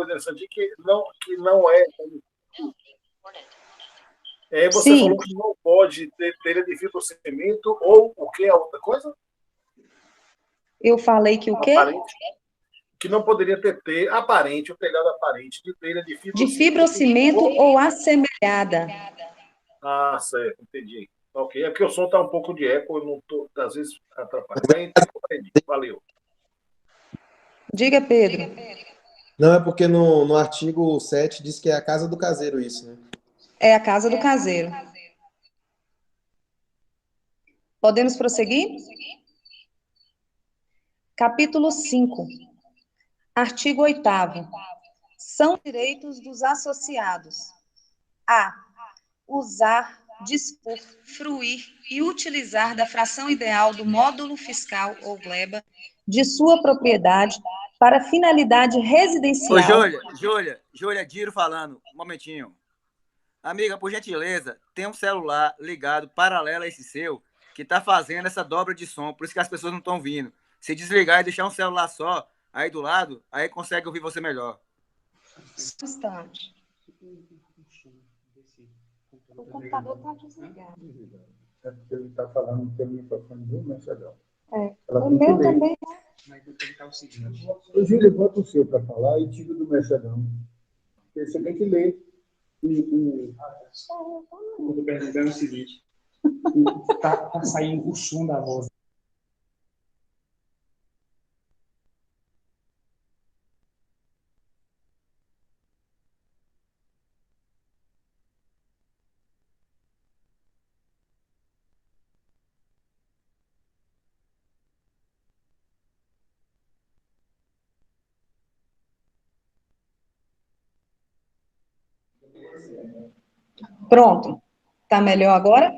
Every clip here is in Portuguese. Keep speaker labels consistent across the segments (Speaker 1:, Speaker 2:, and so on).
Speaker 1: interessante que não é. Você falou
Speaker 2: Sim,
Speaker 1: que não pode ter telha de fibrocimento ou o que é a outra coisa?
Speaker 2: eu falei que o quê?
Speaker 1: Aparente. Que não poderia ter aparente, ou pegada aparente, de telha de
Speaker 2: De
Speaker 1: fibrocimento.
Speaker 2: fibrocimento ou assemelhada.
Speaker 1: Ah, certo, entendi. Ok, é porque o som está um pouco de eco, eu não tô, às vezes atrapalha. Mas entendi, valeu.
Speaker 2: Diga, Pedro.
Speaker 3: Não, é porque no artigo 7 diz que é a casa do caseiro isso, né?
Speaker 2: É a casa do caseiro. Podemos prosseguir? Capítulo 5. Artigo 8º. São direitos dos associados. A. Usar, dispor, fruir e utilizar da fração ideal do módulo fiscal ou gleba de sua propriedade para finalidade
Speaker 4: Ô,
Speaker 2: residencial.
Speaker 4: Júlia, Diro falando, um momentinho. Amiga, por gentileza, tem um celular ligado paralelo a esse seu que tá fazendo essa dobra de som, por isso que as pessoas não estão vindo. Se desligar e deixar um celular só aí do lado, aí consegue ouvir você melhor.
Speaker 2: Instante. O computador está desligado.
Speaker 5: É porque ele está falando pelo microfone do mensalão.
Speaker 2: O meu também.
Speaker 5: Mas tem que tentar o seguinte. Ô, Júlia, bota o seu para falar e tira do mensalão. Porque você tem que ler. Eu estou perguntando o seguinte. Tá saindo o som da voz.
Speaker 2: Pronto. Está melhor agora?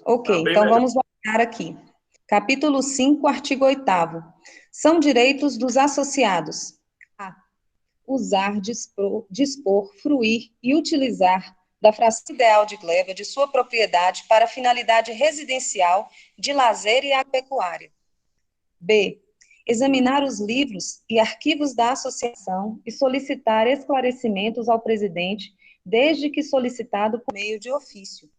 Speaker 2: Ok,
Speaker 1: Tá bem
Speaker 2: então
Speaker 1: melhor.
Speaker 2: vamos voltar aqui. Capítulo 5, artigo 8º. São direitos dos associados. A. Usar, dispor, fruir e utilizar da fração ideal de gleba de sua propriedade para finalidade residencial, de lazer e agropecuária. B. Examinar os livros e arquivos da associação e solicitar esclarecimentos ao presidente, desde que solicitado por meio de ofício.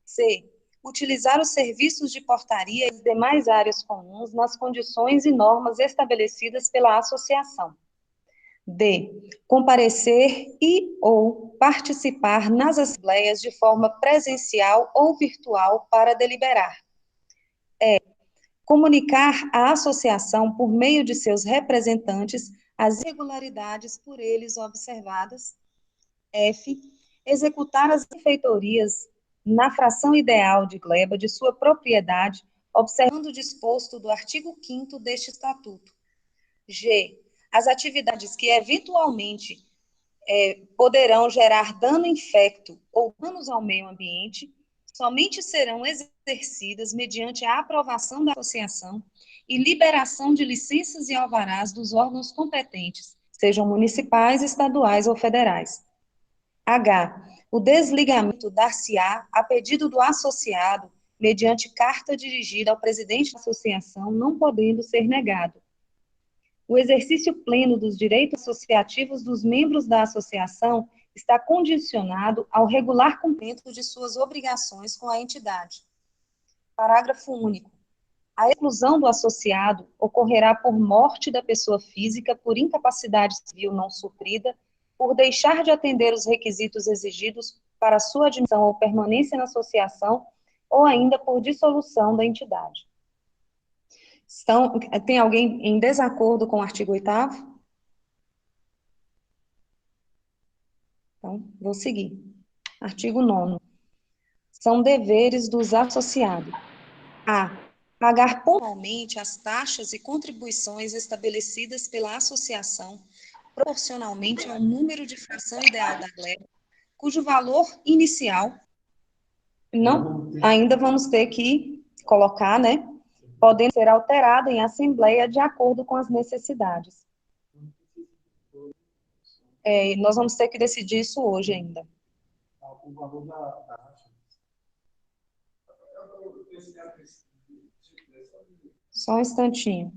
Speaker 2: C. Utilizar os serviços de portaria e as demais áreas comuns nas condições e normas estabelecidas pela associação. D. Comparecer e ou participar nas assembleias de forma presencial ou virtual para deliberar. E. Comunicar à associação, por meio de seus representantes, as irregularidades por eles observadas. F. Executar as benfeitorias na fração ideal de gleba de sua propriedade, observando o disposto do artigo 5º deste estatuto. G. As atividades que eventualmente poderão gerar dano infecto ou danos ao meio ambiente somente serão exercidas mediante a aprovação da associação e liberação de licenças e alvarás dos órgãos competentes, sejam municipais, estaduais ou federais. H. O desligamento dar-se-á a pedido do associado, mediante carta dirigida ao presidente da associação, não podendo ser negado. O exercício pleno dos direitos associativos dos membros da associação está condicionado ao regular cumprimento de suas obrigações com a entidade. Parágrafo único. A exclusão do associado ocorrerá por morte da pessoa física, por incapacidade civil não suprida, por deixar de atender os requisitos exigidos para sua admissão ou permanência na associação, ou ainda por dissolução da entidade. Tem alguém em desacordo com o artigo 8º? Então, vou seguir. Artigo 9º. São deveres dos associados. A. Pagar pontualmente as taxas e contribuições estabelecidas pela associação proporcionalmente ao número de fração ideal da gleba, cujo valor inicial, não, ainda vamos ter que colocar, né, podendo ser alterado em assembleia de acordo com as necessidades. Nós vamos ter que decidir isso hoje ainda.
Speaker 5: O valor da taxa.
Speaker 2: Só um instantinho.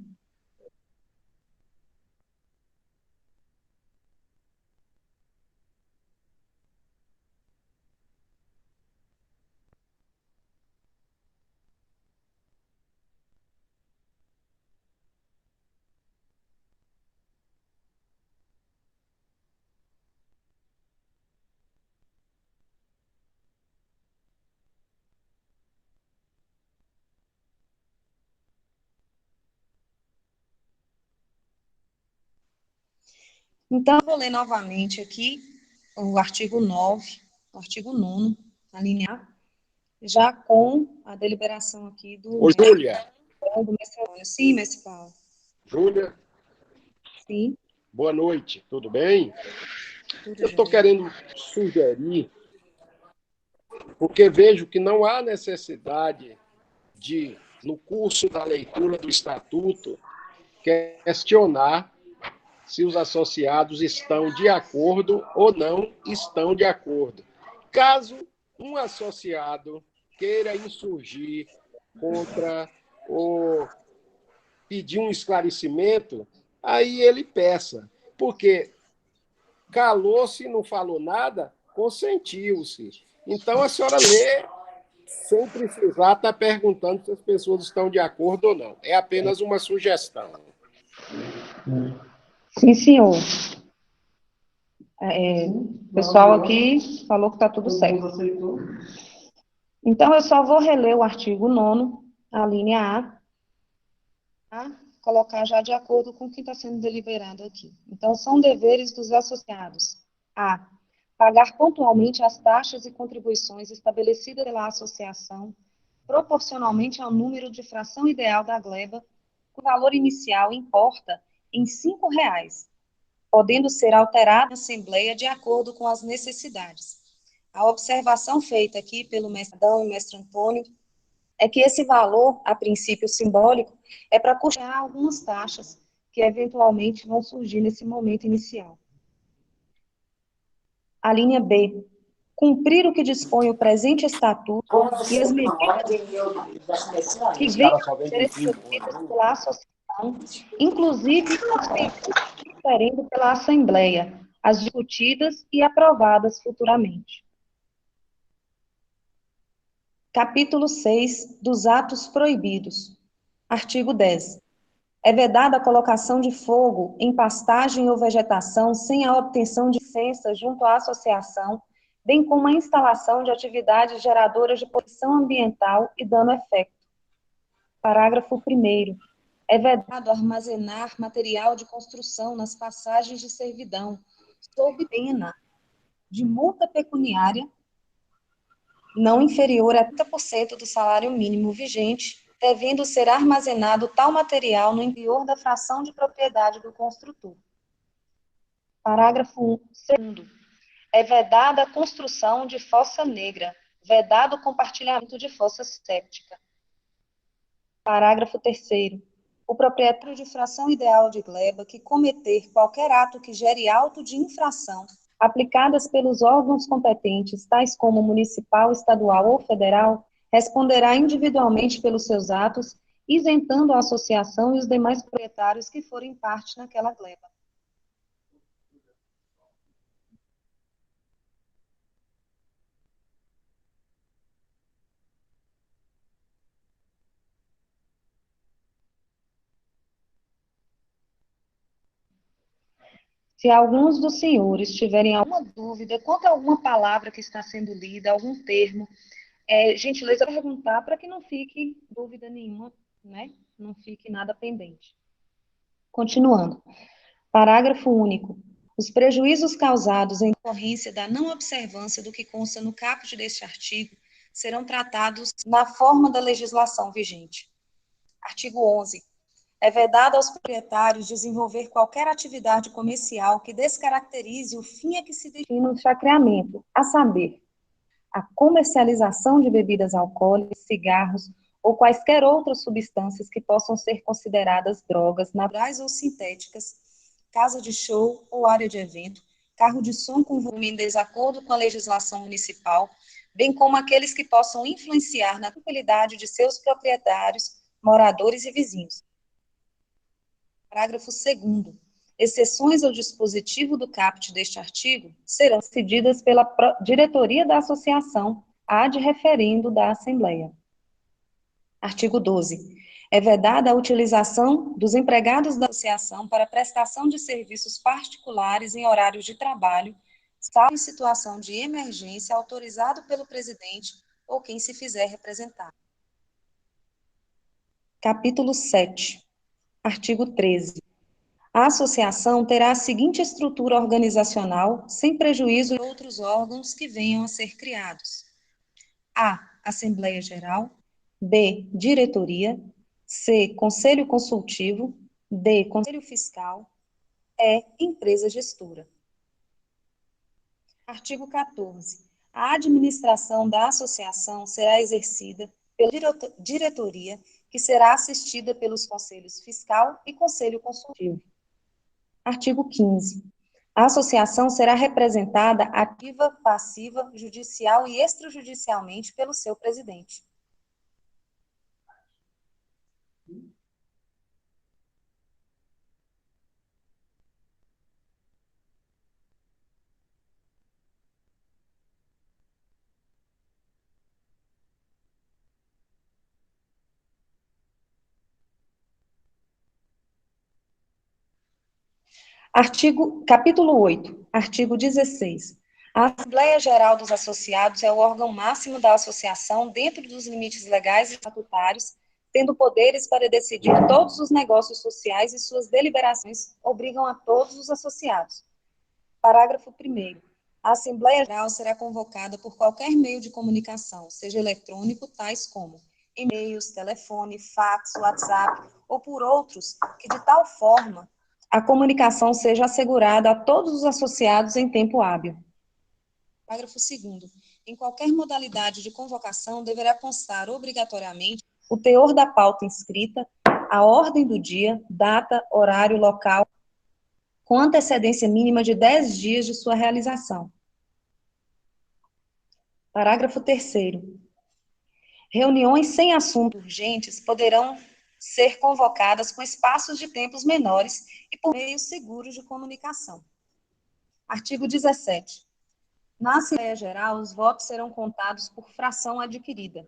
Speaker 2: Então, eu vou ler novamente aqui o artigo 9, o artigo 9º, a linha A, já com a deliberação aqui
Speaker 6: Ô, Júlia.
Speaker 2: do mestre Antônio. Sim, mestre Paulo.
Speaker 6: Júlia,
Speaker 2: Sim,
Speaker 6: boa noite, tudo bem?
Speaker 2: tudo
Speaker 6: Eu estou
Speaker 2: jóia.
Speaker 6: querendo sugerir, porque vejo que não há necessidade de, no curso da leitura do Estatuto, questionar se os associados estão de acordo ou não estão de acordo. Caso um associado queira insurgir contra ou pedir um esclarecimento, aí ele peça, porque calou-se, não falou nada, consentiu-se. Então a senhora lê sem precisar estar perguntando se as pessoas estão de acordo ou não. É apenas uma sugestão.
Speaker 2: Sim, senhor. O pessoal aqui falou que está tudo certo. Então, eu só vou reler o artigo 9º, a linha A, colocar já de acordo com o que está sendo deliberado aqui. Então, são deveres dos associados. A. Pagar pontualmente as taxas e contribuições estabelecidas pela associação, proporcionalmente ao número de fração ideal da gleba, o valor inicial importa em R$ 5,00, podendo ser alterado na Assembleia de acordo com as necessidades. A observação feita aqui pelo mestre Adão e mestre Antônio é que esse valor, a princípio simbólico, é para custear algumas taxas que eventualmente vão surgir nesse momento inicial. A linha B. Cumprir o que dispõe o presente estatuto e as medidas que venham a ser estabelecidas pela associação, inclusive os pedidos diferindo pela Assembleia, as discutidas e aprovadas futuramente. Capítulo 6 dos atos proibidos. Artigo 10. É vedada a colocação de fogo em pastagem ou vegetação sem a obtenção de licença junto à associação, bem como a instalação de atividades geradoras de poluição ambiental e dano effecto. Parágrafo 1º. É vedado armazenar material de construção nas passagens de servidão, sob pena de multa pecuniária não inferior a 30% do salário mínimo vigente, devendo ser armazenado tal material no interior da fração de propriedade do construtor. Parágrafo 2º. É vedada a construção de fossa negra, vedado o compartilhamento de fossa séptica. Parágrafo 3º. O proprietário de fração ideal de gleba que cometer qualquer ato que gere auto de infração aplicadas pelos órgãos competentes, tais como municipal, estadual ou federal, responderá individualmente pelos seus atos, isentando a associação e os demais proprietários que forem parte naquela gleba. Se alguns dos senhores tiverem alguma dúvida quanto a alguma palavra que está sendo lida, algum termo, gentileza perguntar para que não fique dúvida nenhuma, né? Não fique nada pendente. Continuando. Parágrafo único. Os prejuízos causados em decorrência da não observância do que consta no caput deste artigo serão tratados na forma da legislação vigente. Artigo 11. É vedado aos proprietários desenvolver qualquer atividade comercial que descaracterize o fim a que se destina o chacreamento, a saber, a comercialização de bebidas alcoólicas, cigarros ou quaisquer outras substâncias que possam ser consideradas drogas naturais ou sintéticas, casa de show ou área de evento, carro de som com volume em desacordo com a legislação municipal, bem como aqueles que possam influenciar na tranquilidade de seus proprietários, moradores e vizinhos. Parágrafo 2º. Exceções ao dispositivo do caput deste artigo serão decididas pela diretoria da associação, ad referendo da Assembleia. Artigo 12. É vedada a utilização dos empregados da associação para prestação de serviços particulares em horários de trabalho, salvo em situação de emergência autorizado pelo presidente ou quem se fizer representar. Capítulo 7. Artigo 13. A associação terá a seguinte estrutura organizacional, sem prejuízo de outros órgãos que venham a ser criados: A. Assembleia Geral. B. Diretoria. C. Conselho Consultivo. D. Conselho Fiscal. E. Empresa Gestora. Artigo 14. A administração da associação será exercida pela diretoria, que será assistida pelos conselhos fiscal e conselho consultivo. Artigo 15. A associação será representada ativa, passiva, judicial e extrajudicialmente pelo seu presidente. Capítulo 8, artigo 16. A Assembleia Geral dos Associados é o órgão máximo da associação dentro dos limites legais e estatutários, tendo poderes para decidir todos os negócios sociais e suas deliberações obrigam a todos os associados. Parágrafo 1º. A Assembleia Geral será convocada por qualquer meio de comunicação, seja eletrônico, tais como e-mails, telefone, fax, WhatsApp, ou por outros, que de tal forma a comunicação seja assegurada a todos os associados em tempo hábil. Parágrafo 2º. Em qualquer modalidade de convocação, deverá constar obrigatoriamente o teor da pauta inscrita, a ordem do dia, data, horário, local, com antecedência mínima de 10 dias de sua realização. Parágrafo 3º. Reuniões sem assuntos urgentes poderão ser convocadas com espaços de tempos menores e por meios seguros de comunicação. Artigo 17. Na Assembleia Geral, os votos serão contados por fração adquirida.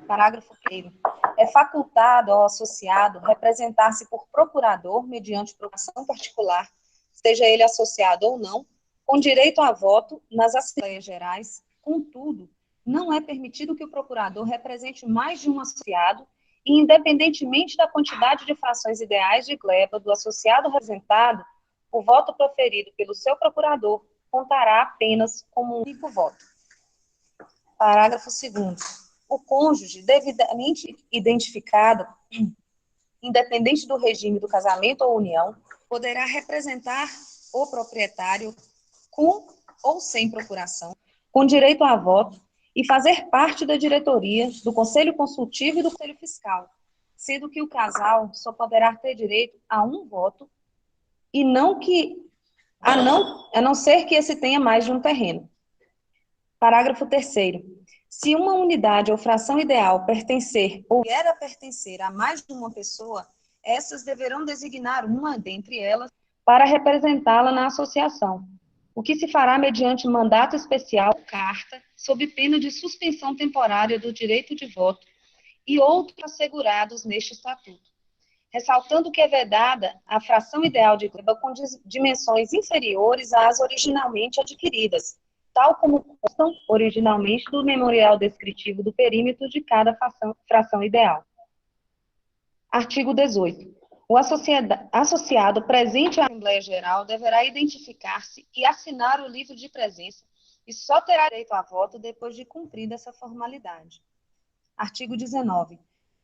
Speaker 2: Parágrafo 1º. É facultado ao associado representar-se por procurador mediante procuração particular, seja ele associado ou não, com direito a voto nas Assembleias Gerais. Contudo, não é permitido que o procurador represente mais de um associado e, independentemente da quantidade de frações ideais de gleba do associado representado, o voto proferido pelo seu procurador contará apenas como um único voto. Parágrafo 2º. O cônjuge devidamente identificado, independente do regime do casamento ou união, poderá representar o proprietário com ou sem procuração, com direito a voto, e fazer parte da diretoria, do Conselho Consultivo e do Conselho Fiscal, sendo que o casal só poderá ter direito a um voto, e a não ser que esse tenha mais de um terreno. Parágrafo 3º. Se uma unidade ou fração ideal pertencer ou vier a pertencer a mais de uma pessoa, essas deverão designar uma dentre elas para representá-la na associação, o que se fará mediante mandato especial ou carta, sob pena de suspensão temporária do direito de voto e outros assegurados neste estatuto, ressaltando que é vedada a fração ideal de gleba com dimensões inferiores às originalmente adquiridas, tal como constam originalmente do memorial descritivo do perímetro de cada fração ideal. Artigo 18. O associado presente à Assembleia Geral deverá identificar-se e assinar o livro de presença e só terá direito a voto depois de cumprida essa formalidade. Artigo 19.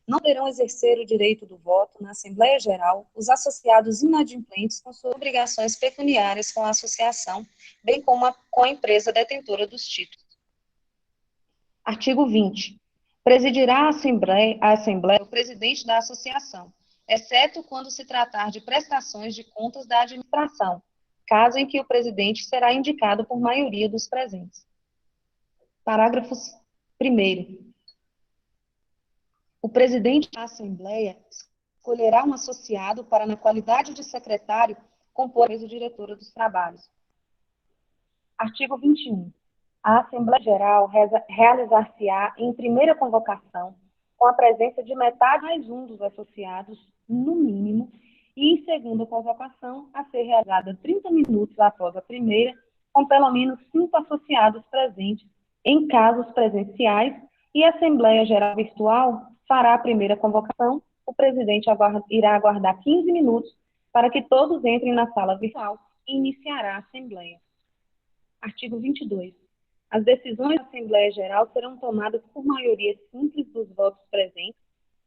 Speaker 2: Não poderão exercer o direito do voto na Assembleia Geral os associados inadimplentes com suas obrigações pecuniárias com a associação, bem como com a empresa detentora dos títulos. Artigo 20. Presidirá a Assembleia o presidente da associação, exceto quando se tratar de prestações de contas da administração, caso em que o presidente será indicado por maioria dos presentes. Parágrafo 1º. O presidente da Assembleia escolherá um associado para, na qualidade de secretário, compor a mesa diretora dos trabalhos. Artigo 21. A Assembleia Geral realizar-se-á em primeira convocação com a presença de metade mais um dos associados, no mínimo, e em segunda convocação a ser realizada 30 minutos após a primeira, com pelo menos 5 associados presentes, em casos presenciais, e a Assembleia Geral Virtual fará a primeira convocação, o presidente irá aguardar 15 minutos para que todos entrem na sala virtual e iniciará a Assembleia. Artigo 22. As decisões da Assembleia Geral serão tomadas por maioria simples dos votos presentes,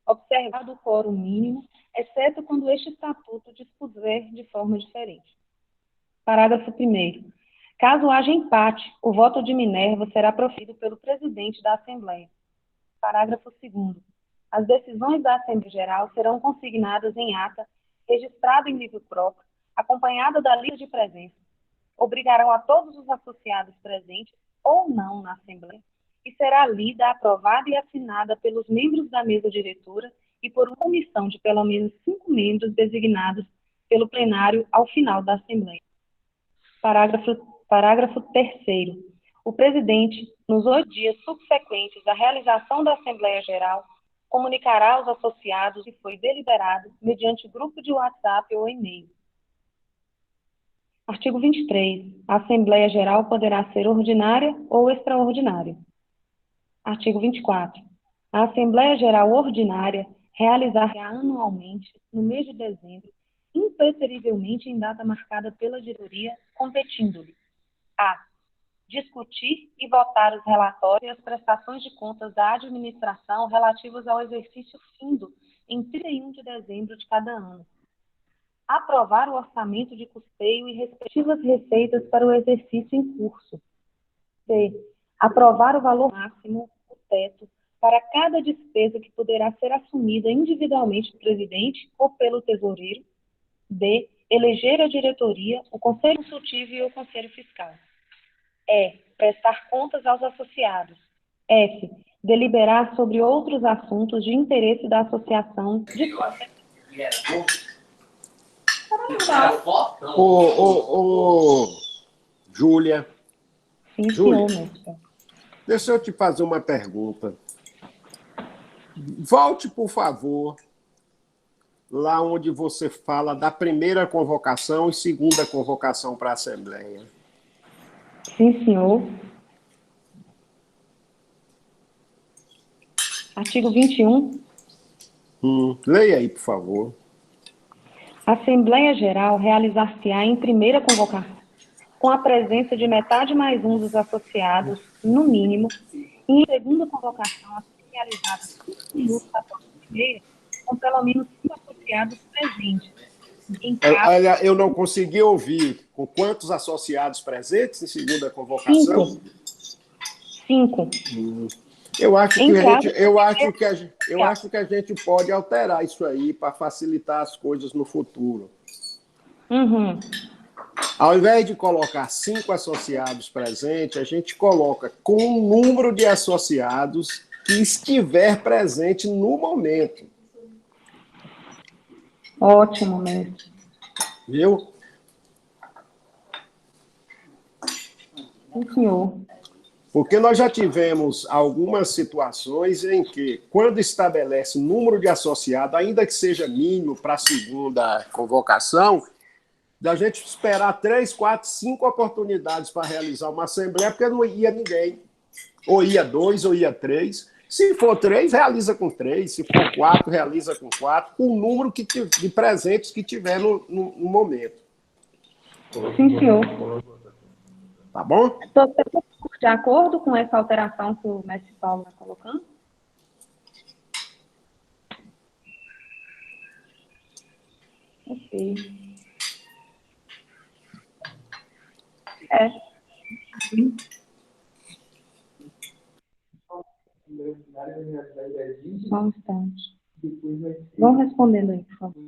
Speaker 2: observado o quórum mínimo, exceto quando este estatuto dispuser de forma diferente. Parágrafo 1º. Caso haja empate, o voto de Minerva será proferido pelo presidente da Assembleia. Parágrafo 2º. As decisões da Assembleia Geral serão consignadas em ata, registrada em livro próprio, acompanhada da lista de presença. Obrigarão a todos os associados presentes ou não na Assembleia, e será lida, aprovada e assinada pelos membros da mesa diretora e por uma comissão de pelo menos 5 membros designados pelo plenário ao final da Assembleia. Parágrafo 3º. O presidente, nos 8 dias subsequentes à realização da Assembleia Geral, comunicará aos associados que foi deliberado mediante grupo de WhatsApp ou e-mail. Artigo 23. A Assembleia Geral poderá ser ordinária ou extraordinária. Artigo 24. A Assembleia Geral Ordinária realizar-se-á anualmente, no mês de dezembro, impreterivelmente em data marcada pela diretoria, competindo-lhe a. Discutir e votar os relatórios e as prestações de contas da administração relativos ao exercício findo em 31 de dezembro de cada ano. Aprovar o orçamento de custeio e respectivas receitas para o exercício em curso. C. Aprovar o valor máximo, o teto, para cada despesa que poderá ser assumida individualmente pelo presidente ou pelo tesoureiro. D. Eleger a diretoria, o conselho consultivo e o conselho fiscal. E. Prestar contas aos associados. F. Deliberar sobre outros assuntos de interesse da associação de
Speaker 6: Júlia,
Speaker 2: Sim,
Speaker 6: Júlia,
Speaker 2: senhor, mestre.
Speaker 6: deixa eu te fazer uma pergunta. Volte, por favor, lá onde você fala da primeira convocação e segunda convocação para a Assembleia.
Speaker 2: Sim, senhor. Artigo 21.
Speaker 6: Leia aí, por favor.
Speaker 2: A Assembleia Geral realizar-se-á em primeira convocação, com a presença de metade mais um dos associados, no mínimo, e em segunda convocação a ser realizada 5 minutos após a primeira, com pelo menos 5 associados presentes. Em caso
Speaker 6: Olha, eu não consegui ouvir. Com quantos associados presentes em segunda convocação?
Speaker 2: 5.
Speaker 6: Eu acho
Speaker 2: Em
Speaker 6: que
Speaker 2: caso
Speaker 6: eu acho que a gente pode alterar isso aí para facilitar as coisas no futuro.
Speaker 2: Uhum.
Speaker 6: Ao invés de colocar 5 associados presentes, a gente coloca com o número de associados que estiver presente no momento.
Speaker 2: Ótimo, mestre.
Speaker 6: Viu?
Speaker 2: Sim, senhor.
Speaker 6: Porque nós já tivemos algumas situações em que, quando estabelece número de associados, ainda que seja mínimo para a segunda convocação, da gente esperar 3, 4, 5 oportunidades para realizar uma assembleia, porque não ia ninguém. Ou ia 2, ou ia 3. Se for 3, realiza com 3. Se for 4, realiza com 4, com o número de presentes que tiver no momento.
Speaker 2: Sim, senhor.
Speaker 6: Tá bom?
Speaker 2: Estou de acordo com essa alteração que o mestre Paulo está colocando? Ok. Só um instante. Vão respondendo aí, por favor.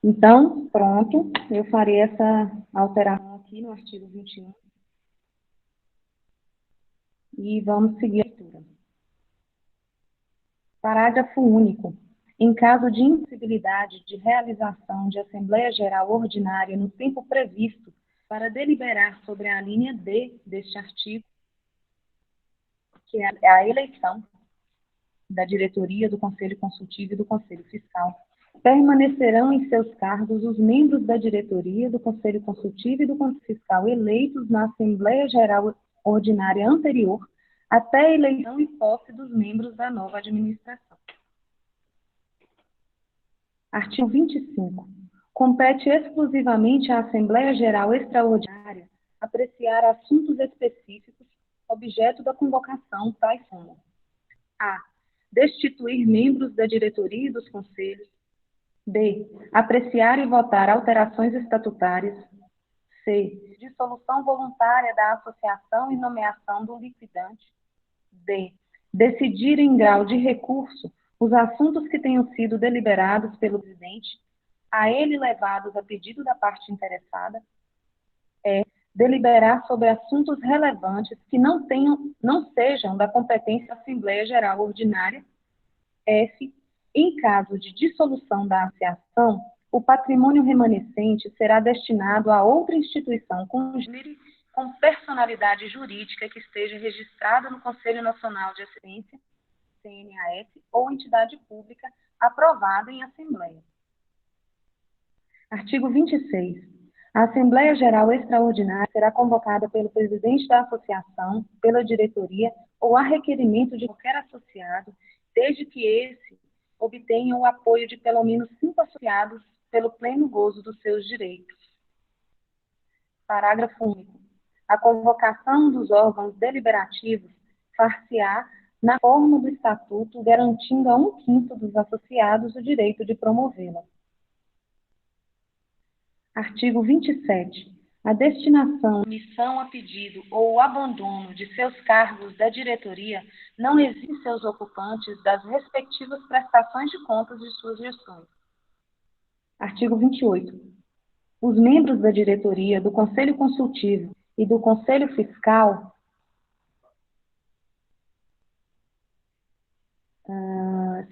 Speaker 2: Então, pronto, eu farei essa alteração aqui no artigo 21. E vamos seguir a leitura. Parágrafo único. Em caso de impossibilidade de realização de Assembleia Geral Ordinária no tempo previsto para deliberar sobre a linha D deste artigo, que é a eleição da diretoria, do Conselho Consultivo e do Conselho Fiscal. Permanecerão em seus cargos os membros da diretoria, do Conselho Consultivo e do Conselho Fiscal eleitos na Assembleia Geral Ordinária anterior, até a eleição e posse dos membros da nova administração. Artigo 25. Compete exclusivamente à Assembleia Geral Extraordinária apreciar assuntos específicos, objeto da convocação, tais como: a. Destituir membros da diretoria e dos conselhos. B. Apreciar e votar alterações estatutárias. C. Dissolução voluntária da associação e nomeação do liquidante. D. Decidir em grau de recurso os assuntos que tenham sido deliberados pelo presidente, a ele levados a pedido da parte interessada. E. Deliberar sobre assuntos relevantes que não sejam da competência da Assembleia Geral Ordinária. F. Em caso de dissolução da associação, o patrimônio remanescente será destinado a outra instituição com personalidade jurídica que esteja registrada no Conselho Nacional de Assistência, CNAS, ou entidade pública aprovada em Assembleia. Artigo 26. A Assembleia Geral Extraordinária será convocada pelo presidente da associação, pela diretoria ou a requerimento de qualquer associado, desde que esse obtenha o apoio de pelo menos 5 associados pelo pleno gozo dos seus direitos. Parágrafo único. A convocação dos órgãos deliberativos far-se-á na forma do Estatuto, garantindo a 1/5 dos associados o direito de promovê-la. Artigo 27. A destinação, missão a pedido ou o abandono de seus cargos da diretoria não exige seus ocupantes das respectivas prestações de contas de suas gestões. Artigo 28. Os membros da diretoria, do Conselho Consultivo e do Conselho Fiscal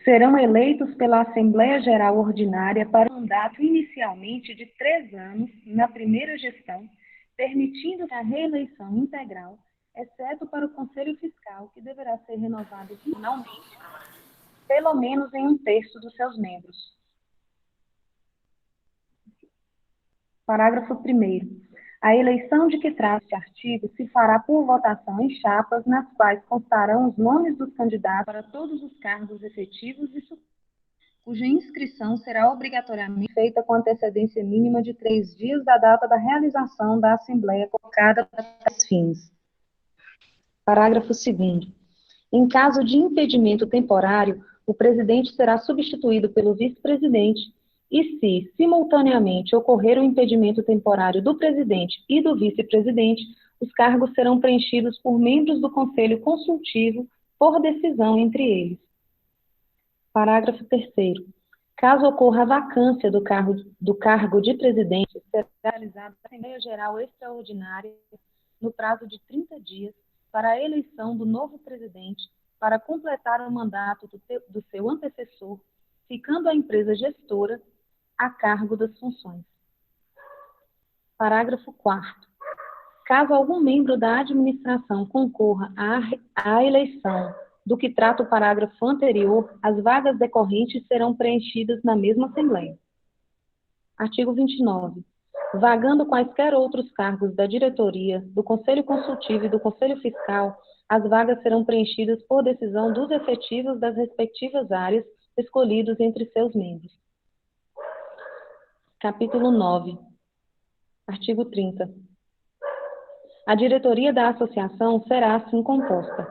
Speaker 2: serão eleitos pela Assembleia Geral Ordinária para um mandato inicialmente de 3 anos na primeira gestão, permitindo a reeleição integral, exceto para o Conselho Fiscal, que deverá ser renovado finalmente, pelo menos em 1/3 dos seus membros. Parágrafo 1º. A eleição de que trata este artigo se fará por votação em chapas, nas quais constarão os nomes dos candidatos para todos os cargos efetivos e cuja inscrição será obrigatoriamente feita com antecedência mínima de 3 dias da data da realização da Assembleia colocada para tais fins. Parágrafo 2º. Em caso de impedimento temporário, o presidente será substituído pelo vice-presidente e se, simultaneamente, ocorrer o impedimento temporário do presidente e do vice-presidente, os cargos serão preenchidos por membros do Conselho Consultivo por decisão entre eles. Parágrafo 3º. Caso ocorra a vacância do cargo de presidente, será realizada a Assembleia Geral Extraordinária no prazo de 30 dias para a eleição do novo presidente para completar o mandato do seu antecessor, ficando a empresa gestora a cargo das funções. Parágrafo 4º. Caso algum membro da administração concorra à eleição do que trata o parágrafo anterior, as vagas decorrentes serão preenchidas na mesma Assembleia. Artigo 29. Vagando quaisquer outros cargos da diretoria, do Conselho Consultivo e do Conselho Fiscal, as vagas serão preenchidas por decisão dos efetivos das respectivas áreas escolhidos entre seus membros. Capítulo 9. Artigo 30. A diretoria da associação será assim composta: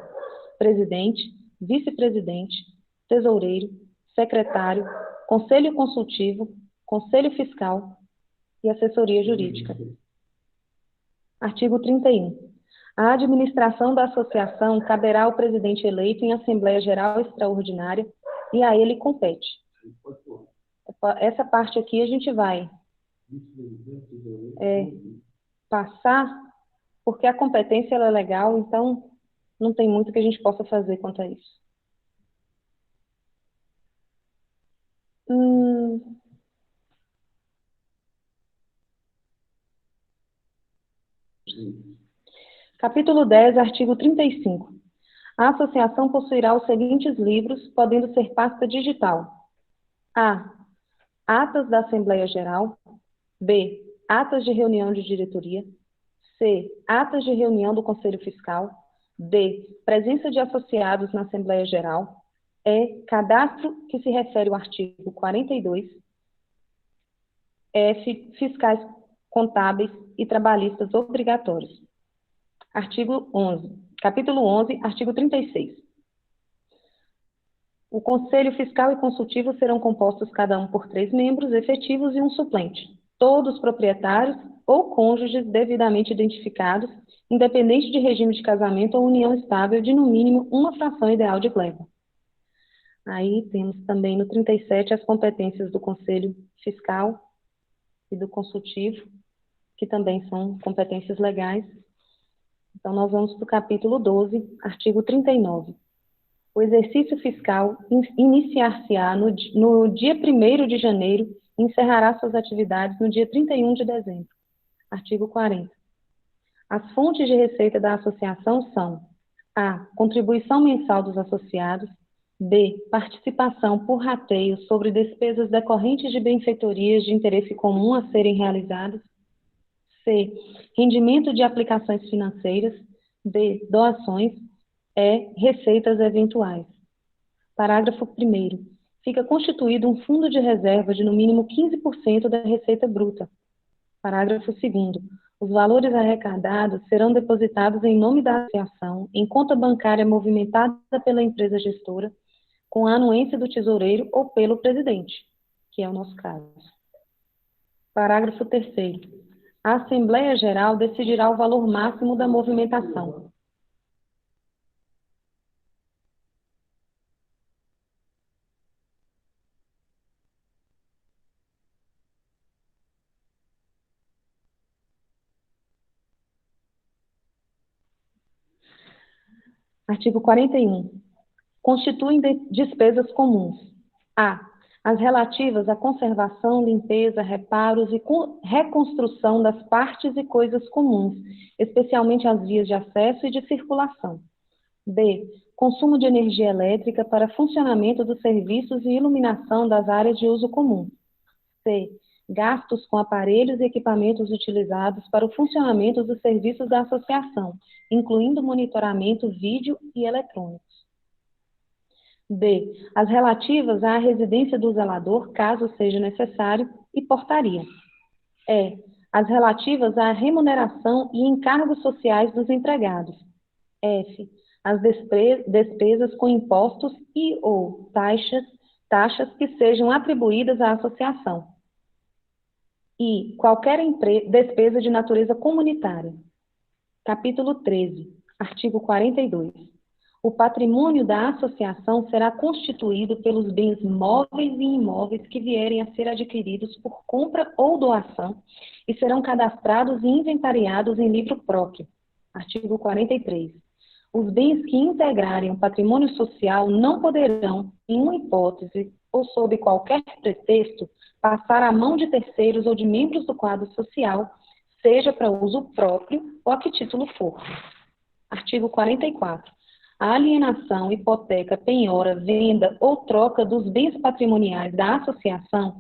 Speaker 2: presidente, vice-presidente, tesoureiro, secretário, conselho consultivo, conselho fiscal e assessoria jurídica. Artigo 31. A administração da associação caberá ao presidente eleito em Assembleia Geral Extraordinária e a ele compete. Essa parte aqui a gente vai passar, porque a competência ela é legal, então não tem muito que a gente possa fazer quanto a isso. Capítulo 10, artigo 35. A associação possuirá os seguintes livros, podendo ser pasta digital. A. Atas da Assembleia Geral. B. Atas de reunião de diretoria. C. Atas de reunião do Conselho Fiscal. D. Presença de associados na Assembleia Geral. E. Cadastro que se refere ao artigo 42. F. Fiscais contábeis e trabalhistas obrigatórios. Artigo 11. Capítulo 11, artigo 36. O Conselho Fiscal e Consultivo serão compostos cada um por 3 membros efetivos e um suplente, todos proprietários ou cônjuges devidamente identificados, independente de regime de casamento ou união estável de, no mínimo, uma fração ideal de gleba. Aí temos também no 37 as competências do Conselho Fiscal e do Consultivo, que também são competências legais. Então, nós vamos para o capítulo 12, artigo 39. O exercício fiscal iniciar-se-á no dia 1º de janeiro e encerrará suas atividades no dia 31 de dezembro. Artigo 40. As fontes de receita da associação são: A. Contribuição mensal dos associados. B. Participação por rateio sobre despesas decorrentes de benfeitorias de interesse comum a serem realizadas. C. Rendimento de aplicações financeiras. D. Doações. E. Receitas eventuais. Parágrafo 1º. Fica constituído um fundo de reserva de no mínimo 15% da receita bruta. Parágrafo 2º. Os valores arrecadados serão depositados em nome da associação em conta bancária movimentada pela empresa gestora, com a anuência do tesoureiro ou pelo presidente, que é o nosso caso. Parágrafo 3º. A Assembleia Geral decidirá o valor máximo da movimentação. Artigo 41. Constituem despesas comuns. A. As relativas à conservação, limpeza, reparos e reconstrução das partes e coisas comuns, especialmente as vias de acesso e de circulação. B. Consumo de energia elétrica para funcionamento dos serviços e iluminação das áreas de uso comum. C. Gastos com aparelhos e equipamentos utilizados para o funcionamento dos serviços da associação, incluindo monitoramento, vídeo e eletrônicos. D. As relativas à residência do zelador, caso seja necessário, e portaria. E. As relativas à remuneração e encargos sociais dos empregados. F. As despesas com impostos e ou taxas que sejam atribuídas à associação. E qualquer despesa de natureza comunitária. Capítulo 13, artigo 42. O patrimônio da associação será constituído pelos bens móveis e imóveis que vierem a ser adquiridos por compra ou doação e serão cadastrados e inventariados em livro próprio. Artigo 43. Os bens que integrarem o patrimônio social não poderão, em uma hipótese ou sob qualquer pretexto, passar à mão de terceiros ou de membros do quadro social, seja para uso próprio ou a que título for. Artigo 44. A alienação, hipoteca, penhora, venda ou troca dos bens patrimoniais da associação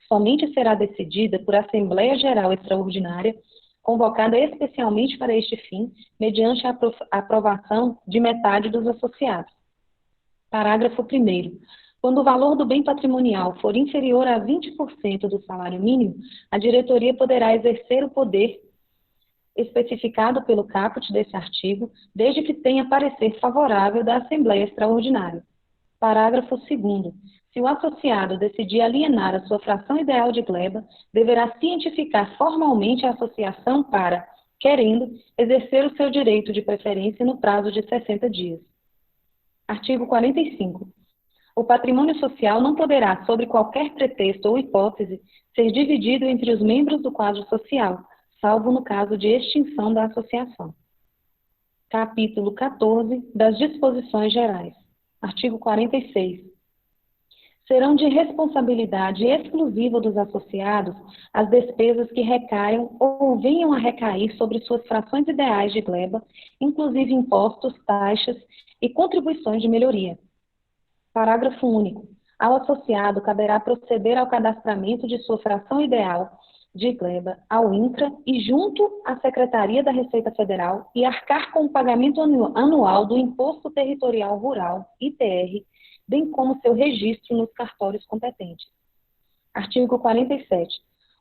Speaker 2: somente será decidida por Assembleia Geral Extraordinária, convocada especialmente para este fim, mediante a aprovação de metade dos associados. Parágrafo 1º. Quando o valor do bem patrimonial for inferior a 20% do salário mínimo, a diretoria poderá exercer o poder especificado pelo caput desse artigo, desde que tenha parecer favorável da Assembleia Extraordinária. Parágrafo 2º. Se o associado decidir alienar a sua fração ideal de gleba, deverá cientificar formalmente a associação para, querendo, exercer o seu direito de preferência no prazo de 60 dias. Artigo 45. O patrimônio social não poderá, sob qualquer pretexto ou hipótese, ser dividido entre os membros do quadro social, salvo no caso de extinção da associação. Capítulo 14 das Disposições Gerais. Artigo 46. serão de responsabilidade exclusiva dos associados as despesas que recaiam ou venham a recair sobre suas frações ideais de gleba, inclusive impostos, taxas e contribuições de melhoria. Parágrafo único. Ao associado caberá proceder ao cadastramento de sua fração ideal de gleba ao INCRA e junto à Secretaria da Receita Federal e arcar com o pagamento anual do Imposto Territorial Rural, ITR, bem como seu registro nos cartórios competentes. Artigo 47.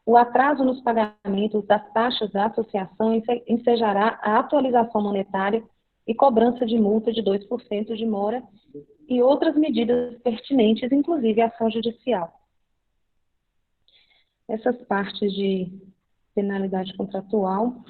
Speaker 2: O atraso nos pagamentos das taxas da associação ensejará a atualização monetária e cobrança de multa de 2% de mora e outras medidas pertinentes, inclusive ação judicial. Essas partes de penalidade contratual.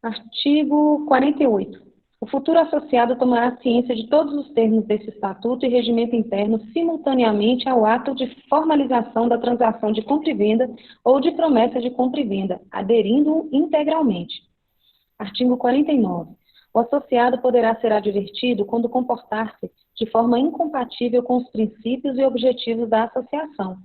Speaker 2: Artigo 48. O futuro associado tomará ciência de todos os termos desse estatuto e regimento interno simultaneamente ao ato de formalização da transação de compra e venda ou de promessa de compra e venda, aderindo integralmente. Artigo 49. O associado poderá ser advertido quando comportar-se de forma incompatível com os princípios e objetivos da associação,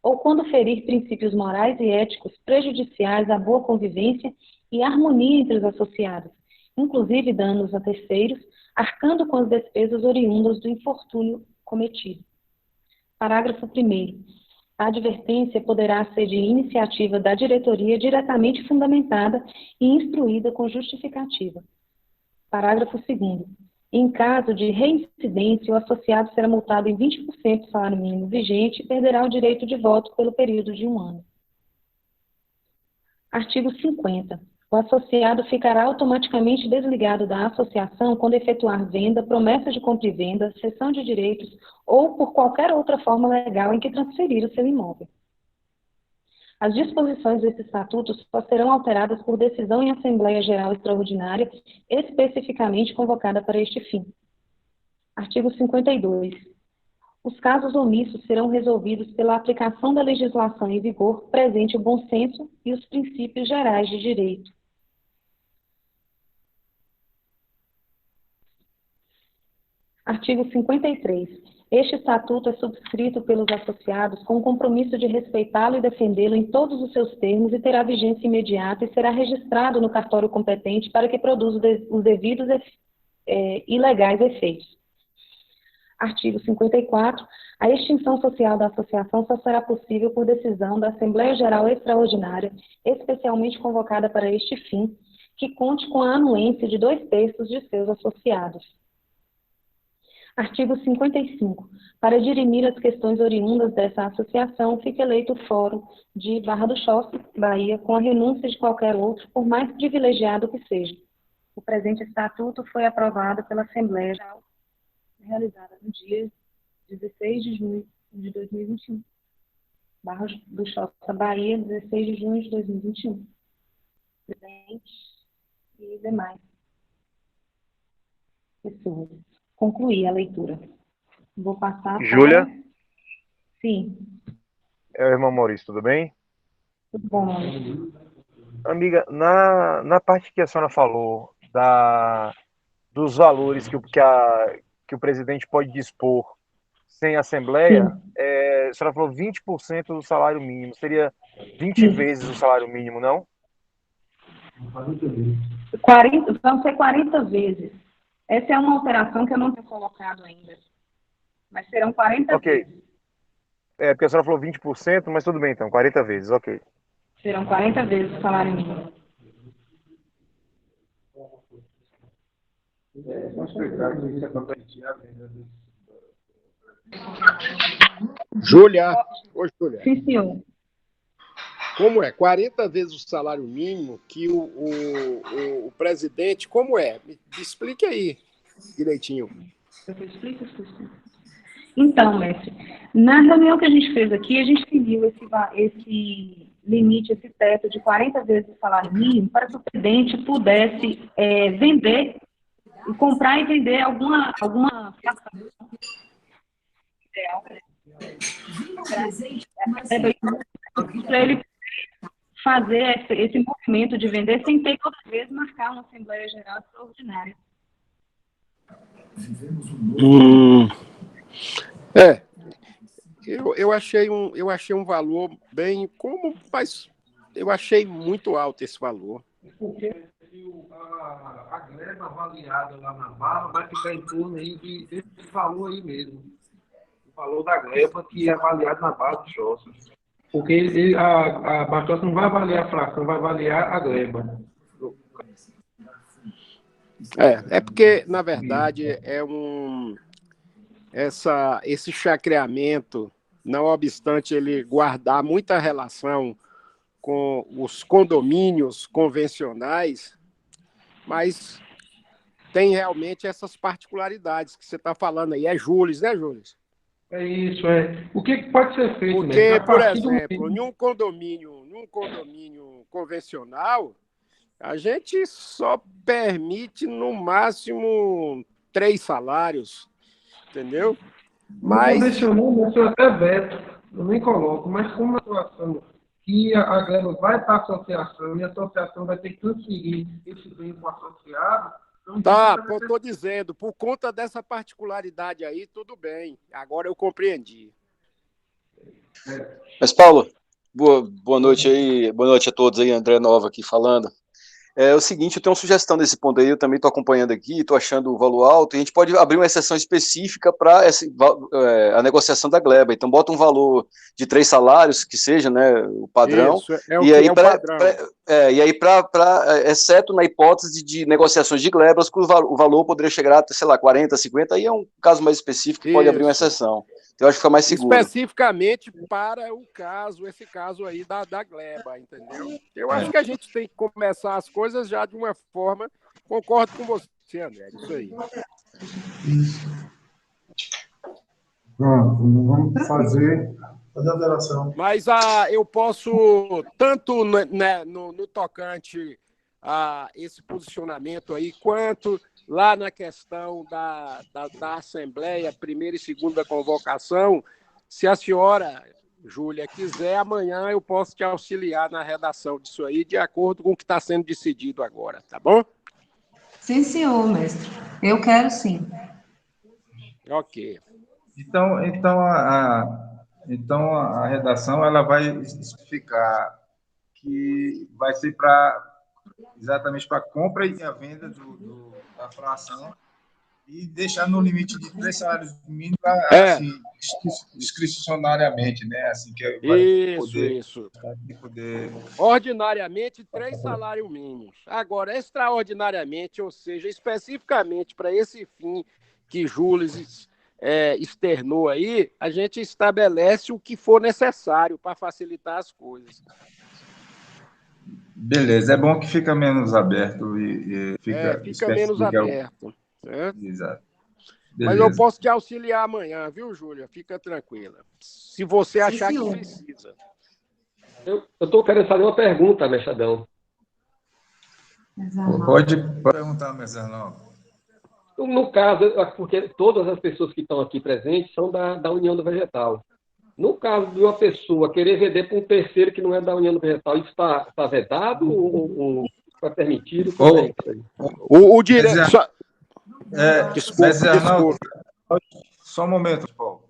Speaker 2: ou quando ferir princípios morais e éticos prejudiciais à boa convivência e harmonia entre os associados, inclusive danos a terceiros, arcando com as despesas oriundas do infortúnio cometido. Parágrafo 1º. A advertência poderá ser de iniciativa da diretoria diretamente fundamentada e instruída com justificativa. Parágrafo 2º. Em caso de reincidência, o associado será multado em 20% do salário mínimo vigente e perderá o direito de voto pelo período de 1 ano. Artigo 50. O associado ficará automaticamente desligado da associação quando efetuar venda, promessa de compra e venda, cessão de direitos ou por qualquer outra forma legal em que transferir o seu imóvel. As disposições desse estatuto só serão alteradas por decisão em Assembleia Geral Extraordinária, especificamente convocada para este fim. Artigo 52. Os casos omissos serão resolvidos pela aplicação da legislação em vigor, presente o bom senso e os princípios gerais de direito. Artigo 53. Este estatuto é subscrito pelos associados com o compromisso de respeitá-lo e defendê-lo em todos os seus termos e terá vigência imediata e será registrado no cartório competente para que produza os devidos e legais efeitos. Artigo 54. A extinção social da associação só será possível por decisão da Assembleia Geral Extraordinária, especialmente convocada para este fim, que conte com a anuência de 2/3 de seus associados. Artigo 55. Para dirimir as questões oriundas dessa associação, fica eleito o Fórum de Barra do Choça, Bahia, com a renúncia de qualquer outro, por mais privilegiado que seja. O presente estatuto foi aprovado pela Assembleia Geral, realizada no dia 16 de junho de 2021. Barra do Choça, Bahia, 16 de junho de 2021. Presidente e demais pessoas. Concluir a leitura. Vou passar para...
Speaker 7: Júlia?
Speaker 2: Sim.
Speaker 7: É o irmão Maurício, tudo bem?
Speaker 2: Tudo bom, Maurício.
Speaker 7: Amiga, na parte que a senhora falou dos valores que o presidente pode dispor sem assembleia, a senhora falou 20% do salário mínimo. Seria 20 vezes o salário mínimo, não?
Speaker 2: 40, vão ser 40 vezes. Essa é uma alteração que eu não tenho colocado ainda. Mas serão 40 vezes.
Speaker 7: É, porque a senhora falou 20%, mas tudo bem então, 40 vezes, ok.
Speaker 2: Serão 40 vezes o salário mínimo.
Speaker 6: Júlia, oi, Júlia.
Speaker 2: Sim, senhor.
Speaker 6: Como é? 40 vezes o salário mínimo que o presidente, como é? Me explique aí direitinho.
Speaker 2: Eu explico. Então, mestre, na reunião que a gente fez aqui, a gente seguiu esse limite, esse teto de 40 vezes o salário mínimo para que o presidente pudesse vender, comprar e vender alguma ideal para ele fazer esse movimento de vender sem ter toda vez marcar uma Assembleia Geral Extraordinária.
Speaker 6: É, eu achei um valor bem como, mas eu achei muito alto esse valor.
Speaker 5: Porque a gleba avaliada lá na bala vai ficar em torno aí desse valor aí mesmo. O valor da gleba que é avaliado na base de Jossa. Porque a Baixossa não vai avaliar a fração, vai avaliar a gleba.
Speaker 6: É porque, na verdade, esse chacreamento, não obstante ele guardar muita relação com os condomínios convencionais, mas tem realmente essas particularidades que você está falando aí. É Jules, né, Jules?
Speaker 5: É isso, é. O que pode ser feito, mesmo?
Speaker 6: Porque,
Speaker 5: A
Speaker 6: por
Speaker 5: partir do
Speaker 6: exemplo,
Speaker 5: momento.
Speaker 6: num condomínio convencional, a gente só permite no máximo 3 salários, entendeu?
Speaker 5: No
Speaker 6: Mas
Speaker 5: convencional, eu até veto, eu nem coloco, mas como a situação que a gleba vai para a associação e a associação vai ter que transferir esse bem para o associado, então
Speaker 6: tá,
Speaker 5: vai ser.
Speaker 6: estou dizendo, por conta dessa particularidade aí, tudo bem. Agora eu compreendi.
Speaker 8: Mas, Paulo, boa noite aí, boa noite a todos aí, André Nova aqui falando. É o seguinte, eu tenho uma sugestão desse ponto aí, eu também estou acompanhando aqui, estou achando o valor alto, e a gente pode abrir uma exceção específica para a negociação da gleba. Então, bota um valor de 3 salários, que seja, né, o padrão,
Speaker 6: Isso, é o
Speaker 8: e
Speaker 6: que
Speaker 8: aí,
Speaker 6: é o padrão.
Speaker 8: exceto na hipótese de negociações de glebas, que o valor poderia chegar a, sei lá, 40, 50, aí é um caso mais específico que pode abrir uma
Speaker 6: Isso.
Speaker 8: exceção. Então, eu acho que fica mais seguro.
Speaker 6: Especificamente para o caso, esse caso aí da gleba, entendeu? Eu acho que a gente tem que começar as coisas já de uma forma. Concordo com você, André, isso aí.
Speaker 5: Pronto, vamos fazer a alteração.
Speaker 6: Mas eu posso, tanto no tocante a esse posicionamento aí, quanto lá na questão da Assembleia, primeira e segunda convocação, se a senhora, Júlia, quiser, amanhã eu posso te auxiliar na redação disso aí, de acordo com o que está sendo decidido agora, tá bom?
Speaker 2: Sim, senhor, mestre. Eu quero sim.
Speaker 6: Ok.
Speaker 5: Então a redação ela vai especificar que vai ser para exatamente para a compra e a venda da fração e deixar no limite de 3 salários mínimos, assim, discricionariamente, né? Assim, que vai
Speaker 6: Isso.
Speaker 5: poder.
Speaker 6: Ordinariamente, 3 salários mínimos. Agora, extraordinariamente, ou seja, especificamente para esse fim que Jules externou aí, a gente estabelece o que for necessário para facilitar as coisas.
Speaker 5: Beleza, é bom que fica menos aberto e fica
Speaker 6: menos
Speaker 5: especifica.
Speaker 6: aberto. Certo?
Speaker 5: Exato.
Speaker 6: Mas eu
Speaker 5: Beleza.
Speaker 6: posso te auxiliar amanhã, viu, Júlia? Fica tranquila. Se você achar que precisa.
Speaker 9: Eu estou querendo fazer uma pergunta, Mexadão.
Speaker 5: Pode perguntar, Mezanão.
Speaker 9: No caso, porque todas as pessoas que estão aqui presentes são da União do Vegetal. No caso de uma pessoa querer vender para um terceiro que não é da União do Vegetal, isso está vedado ou está permitido? Como é isso aí?
Speaker 6: O direito.
Speaker 5: Desculpa. Só um momento, Paulo.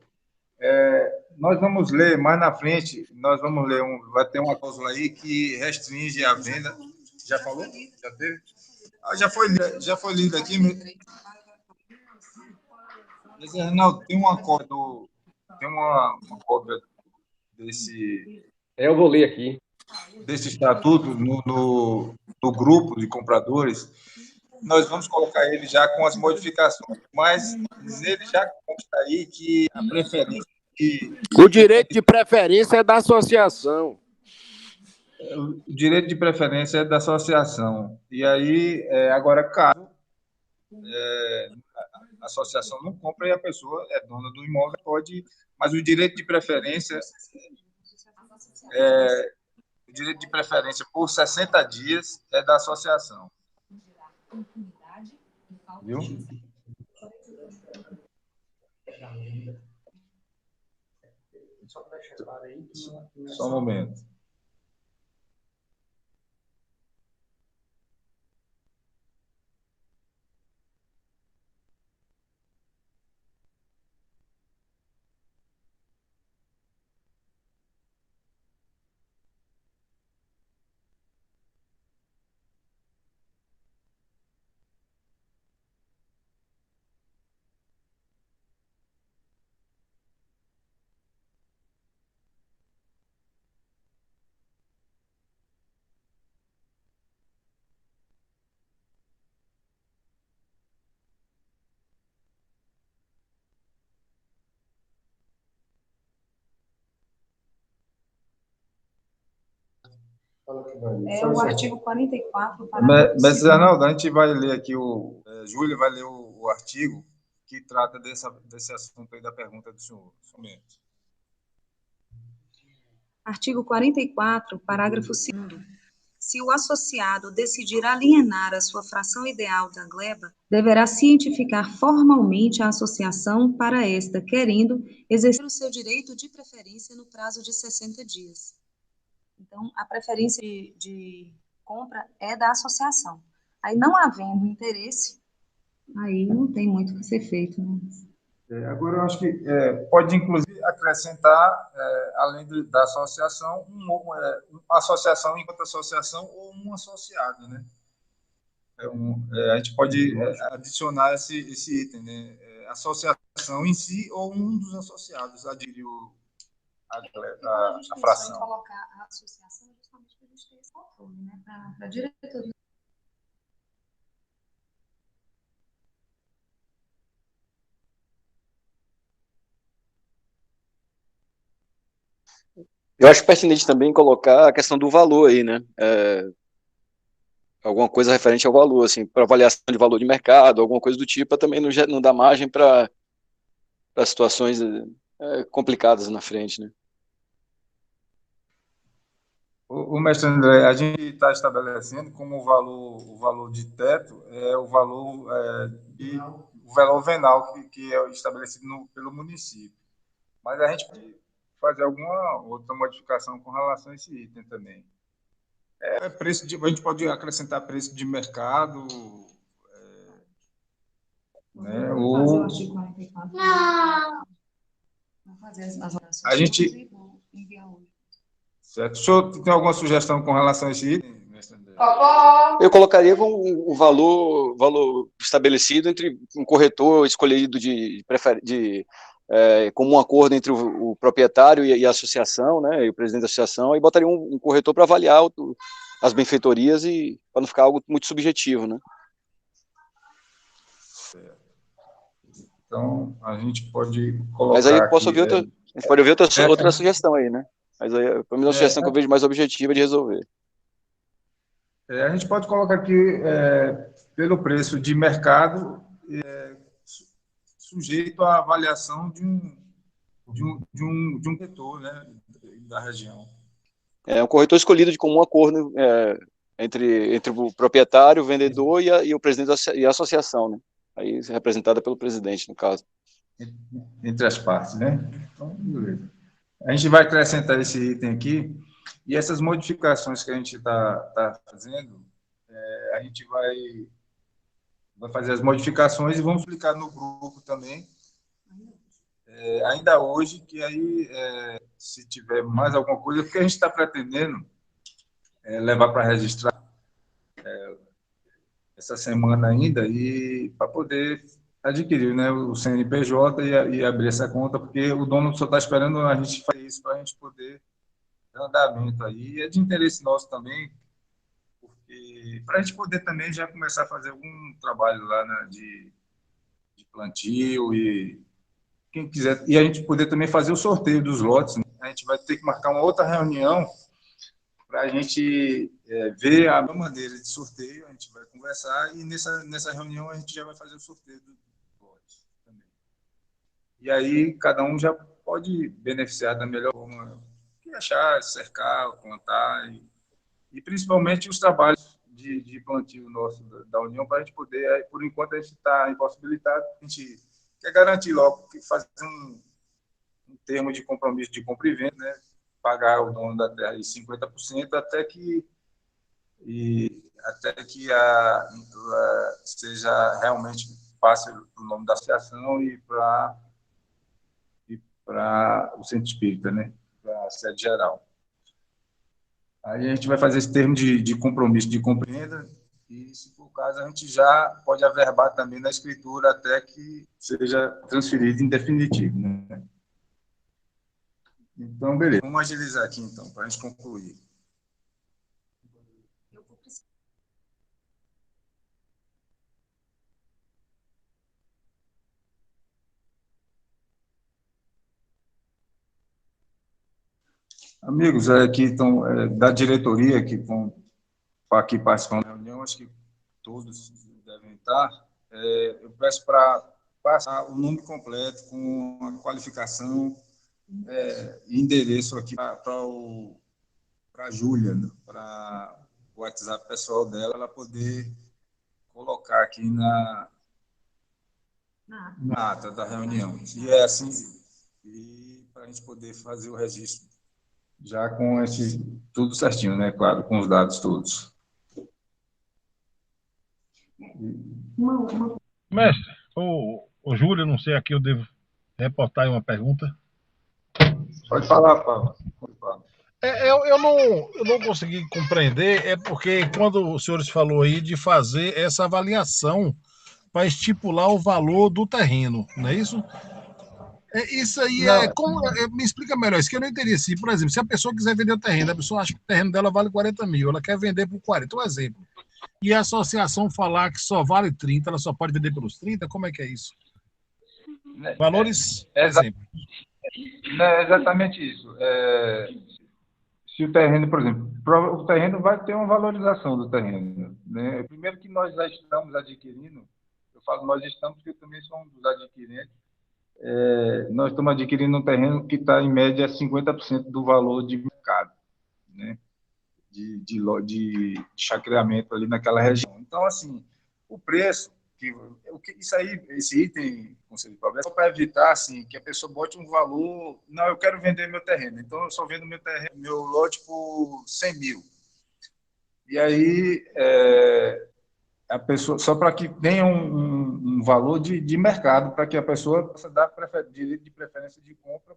Speaker 5: Nós vamos ler mais na frente, vai ter uma cláusula aí que restringe a venda. Já falou? Já teve? Já foi lido aqui. Mas, Arnaldo, tem uma cópia desse.
Speaker 9: Eu vou ler aqui.
Speaker 5: Desse estatuto no grupo de compradores. Nós vamos colocar ele já com as modificações, mas ele já consta aí que a preferência.
Speaker 6: O direito de preferência é da associação.
Speaker 5: O direito de preferência é da associação. E aí, agora, caso a associação não compra e a pessoa é dona do imóvel, pode. Mas o direito de preferência por 60 dias é da associação. Viu? Só um momento.
Speaker 2: É o artigo 44,
Speaker 5: Mestre Arnaldo, a gente vai ler aqui, Júlio vai ler o artigo que trata desse assunto aí da pergunta do senhor. Somente.
Speaker 2: Artigo 44, parágrafo 2º. Se o associado decidir alienar a sua fração ideal da gleba, deverá cientificar formalmente a associação para esta, querendo exercer o seu direito de preferência no prazo de 60 dias. Então, a preferência de compra é da associação. Aí, não havendo interesse, aí não tem muito o que ser feito, né?
Speaker 5: Agora, eu acho que pode, inclusive, acrescentar, além da associação, uma associação enquanto associação ou um associado, né? A gente pode adicionar esse item, né? Associação em si ou um dos associados adquiriu a fração.
Speaker 2: Colocar a associação justamente para a gente ter esse controle, né? Para a diretoria.
Speaker 8: Eu acho pertinente também colocar a questão do valor aí, né? Alguma coisa referente ao valor, assim, para avaliação de valor de mercado, alguma coisa do tipo, também não dá margem para situações complicadas na frente, né?
Speaker 5: O mestre André, a gente está estabelecendo como o valor de teto é o valor venal que é estabelecido pelo município. Mas a gente pode fazer alguma outra modificação com relação a esse item também. A gente pode acrescentar preço de mercado, né?
Speaker 2: Fazer o artigo 44. Não. Vamos fazer as orações.
Speaker 5: A gente... Certo. O senhor tem alguma sugestão com relação a esse item, mestre André?
Speaker 8: Eu colocaria com o valor estabelecido entre um corretor escolhido como um acordo entre o proprietário e a associação, né, e o presidente da associação, e botaria um corretor para avaliar as benfeitorias e para não ficar algo muito subjetivo, né?
Speaker 5: Então, a gente pode colocar.
Speaker 8: Mas aí a gente pode ouvir outra sugestão aí, né? Mas aí, para mim, a sugestão que eu vejo mais objetiva de resolver.
Speaker 5: A gente pode colocar aqui, pelo preço de mercado, sujeito à avaliação de um corretor, né, da região.
Speaker 8: Um corretor escolhido de comum acordo entre o proprietário, o vendedor e o presidente e a associação, né? Aí representada pelo presidente, no caso.
Speaker 5: Entre as partes, né? Então, beleza. A gente vai acrescentar esse item aqui, e essas modificações que a gente está fazendo, a gente vai fazer as modificações e vamos explicar no grupo também, ainda hoje, que aí, se tiver mais alguma coisa, porque a gente está pretendendo levar para registrar essa semana ainda, e para poder adquirir, né, o CNPJ e abrir essa conta, porque o dono só está esperando a gente fazer isso para a gente poder dar andamento aí. E é de interesse nosso também, porque para a gente poder também já começar a fazer algum trabalho lá, né, de plantio e quem quiser, e a gente poder também fazer o sorteio dos lotes, né? A gente vai ter que marcar uma outra reunião para a gente ver a maneira de sorteio, a gente vai conversar e nessa reunião a gente já vai fazer o sorteio do lote também. E aí cada um já pode beneficiar da melhor forma que achar, cercar, plantar e principalmente os trabalhos de plantio nosso da União, para a gente poder, por enquanto a gente está impossibilitado, a gente quer garantir logo que fazer um termo de compromisso de compra e venda, né? Pagar o dono da terra em 50% até que seja realmente passe o nome da associação e para o centro espírita, né? Para a sede geral. Aí a gente vai fazer esse termo de compromisso de compra e venda e, se for o caso, a gente já pode averbar também na escritura até que seja transferido em definitivo, né? Então, beleza. Vamos agilizar aqui, então, para a gente concluir. Amigos que estão da diretoria que estão aqui participando da reunião, acho que todos devem estar. Eu peço para passar o nome completo com a qualificação e endereço aqui para a Júlia, para o WhatsApp pessoal dela, ela poder colocar aqui na ata da reunião. E é assim, e para a gente poder fazer o registro já com tudo certinho, né? Claro, com os dados todos.
Speaker 10: Mestre, o Júlio, não sei, aqui eu devo reportar aí uma pergunta.
Speaker 5: Pode falar, Paulo. Pode falar.
Speaker 10: Eu não consegui compreender, porque quando os senhores falou aí de fazer essa avaliação para estipular o valor do terreno, não é isso? Isso aí me explica melhor, isso que eu não entendi. Se, por exemplo, se a pessoa quiser vender o terreno, a pessoa acha que o terreno dela vale 40 mil, ela quer vender por 40, um exemplo. E a associação falar que só vale 30, ela só pode vender pelos 30, como é que é isso? Valores, exemplo.
Speaker 5: É exatamente isso. Se o terreno, por exemplo, o terreno vai ter uma valorização do terreno, né? Primeiro que nós já estamos adquirindo, eu falo nós estamos porque eu também sou um dos adquirentes, nós estamos adquirindo um terreno que está, em média, 50% do valor de mercado, né? De chacreamento ali naquela região. Então, assim, o preço, esse item, Conselho de Progresso, é para evitar assim, que a pessoa bote um valor, não, eu quero vender meu terreno, então eu só vendo meu lote por 100 mil. E aí, a pessoa, só para que tenha um valor de mercado, para que a pessoa possa dar direito de preferência de compra